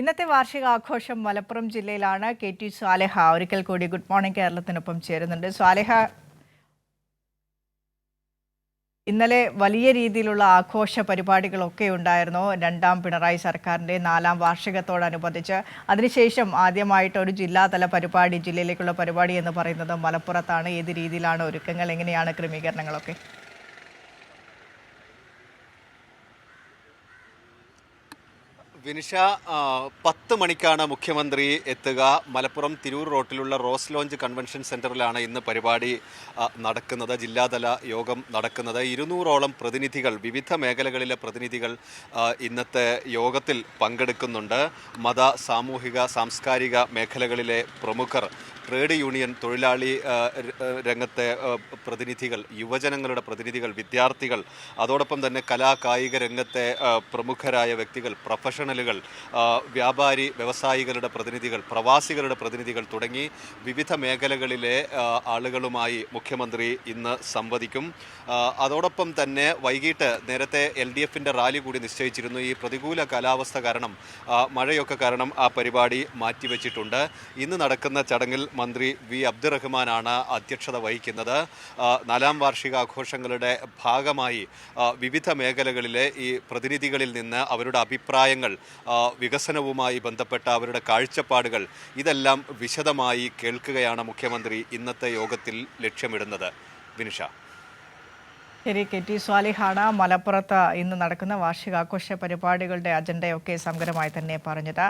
ഇന്നത്തെ വാർഷികാഘോഷം മലപ്പുറം ജില്ലയിലാണ്. KT സ്വാലിഹ ഒരിക്കൽ കൂടി ഗുഡ് മോർണിംഗ് കേരളത്തിനൊപ്പം ചേരുന്നുണ്ട്. സ്വാലിഹ, ഇന്നലെ വലിയ രീതിയിലുള്ള ആഘോഷ പരിപാടികളൊക്കെ ഉണ്ടായിരുന്നു. രണ്ടാം പിണറായി സർക്കാരിൻ്റെ 4ാം വാർഷികത്തോടനുബന്ധിച്ച്. അതിനുശേഷം ആദ്യമായിട്ട് ഒരു ജില്ലാതല പരിപാടി, ജില്ലയിലേക്കുള്ള പരിപാടി എന്ന് പറയുന്നത് മലപ്പുറത്താണ്. ഏത് രീതിയിലാണ് ഒരുക്കങ്ങൾ, എങ്ങനെയാണ് ക്രമീകരണങ്ങളൊക്കെ? വിനിഷ 10 മണിക്കാണ് മുഖ്യമന്ത്രി എത്തുക. മലപ്പുറം തിരൂർ റോട്ടിലുള്ള റോസ് ലോഞ്ച് കൺവെൻഷൻ സെൻറ്ററിലാണ് ഇന്ന് പരിപാടി നടക്കുന്നത്, ജില്ലാതല യോഗം നടക്കുന്നത്. 200ഓളം പ്രതിനിധികൾ, വിവിധ മേഖലകളിലെ പ്രതിനിധികൾ ഇന്നത്തെ യോഗത്തിൽ പങ്കെടുക്കുന്നുണ്ട്. മത, സാമൂഹിക, സാംസ്കാരിക മേഖലകളിലെ പ്രമുഖർ, ട്രേഡ് യൂണിയൻ, തൊഴിലാളി രംഗത്തെ പ്രതിനിധികൾ, യുവജനങ്ങളുടെ പ്രതിനിധികൾ, വിദ്യാർത്ഥികൾ, അതോടൊപ്പം തന്നെ കലാ കായിക രംഗത്തെ പ്രമുഖരായ വ്യക്തികൾ, പ്രൊഫഷണലുകൾ, വ്യാപാരി വ്യവസായികളുടെ പ്രതിനിധികൾ, പ്രവാസികളുടെ പ്രതിനിധികൾ തുടങ്ങി വിവിധ മേഖലകളിലെ ആളുകളുമായി മുഖ്യമന്ത്രി ഇന്ന് സംവദിക്കും. അതോടൊപ്പം തന്നെ വൈകിട്ട് നേരത്തെ LDFൻ്റെ റാലി കൂടി നിശ്ചയിച്ചിരുന്നു. ഈ പ്രതികൂല കാലാവസ്ഥ കാരണം, മഴയൊക്കെ കാരണം ആ പരിപാടി മാറ്റിവെച്ചിട്ടുണ്ട്. ഇന്ന് നടക്കുന്ന ചടങ്ങിൽ മന്ത്രി V അബ്ദുറഹ്മാനാണ് അധ്യക്ഷത വഹിക്കുന്നത്. 4ാം വാർഷികാഘോഷങ്ങളുടെ ഭാഗമായി വിവിധ മേഖലകളിലെ ഈ പ്രതിനിധികളിൽ നിന്ന് അവരുടെ അഭിപ്രായങ്ങൾ, വികസനവുമായി ബന്ധപ്പെട്ട അവരുടെ കാഴ്ചപ്പാടുകൾ, ഇതെല്ലാം വിശദമായി കേൾക്കുകയാണ് മുഖ്യമന്ത്രി ഇന്നത്തെ യോഗത്തിൽ ലക്ഷ്യമിടുന്നത്. വിനിഷ. ശരി, KT സ്വാലിഹാണ് മലപ്പുറത്ത് ഇന്ന് നടക്കുന്ന വാർഷികാഘോഷ പരിപാടികളുടെ അജണ്ടയൊക്കെ സമഗ്രമായി തന്നെ പറഞ്ഞത്.